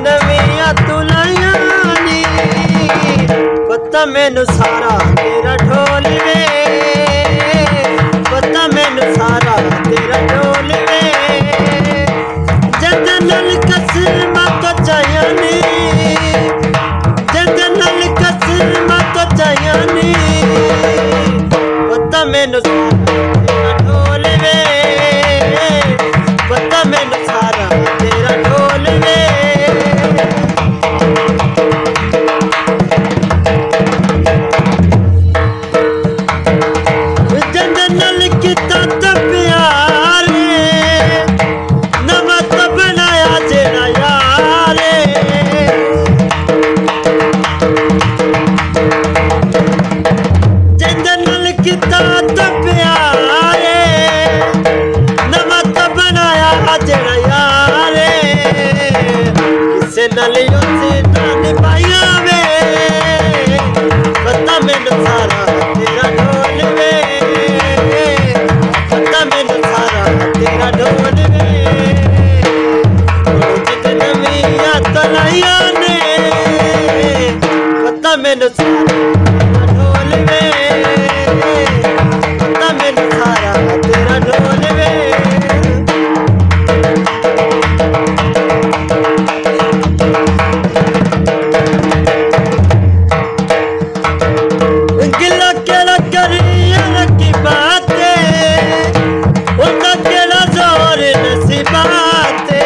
नवियां तुलाइयां नी पता मैनू सारा तेरा ढोल वे पता मैनू सारा तेरा ढोल वे जद नाल कसमां तो चाहियां नी जद नाल कसमां तो चाहियां नी पता मैनू सारा तेरा ढोल वे पता मैनू सारा तेरा ढोल वे जंगल किता तो प्यार नवा तो बनाया जेड़ा यार जंगल किता तो प्यार नवा तो बनाया जेड़ा यार किसे नाल उसे ना निभाया वे पता मैनू सारा तेरा ढोल वे पता मैनू सारा तेरा ढोल वे जित नवियां तुलाइयां ने पता मैनू सारा तेरा ढोल वे पता मैनू सारा तेरा ढोल वे गिला केड़ा करिया रखी बातें उनका केड़ा जोर नसीबाते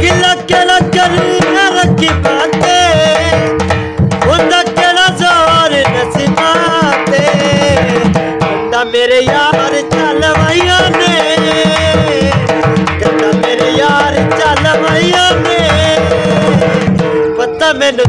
गिला केड़ा करिया रखी बातें उनका केड़ा जोर नसीबाते कंधा मेरे यार चलवाइया ने कंधा मेरे यार चलवाइया ने पता मैनू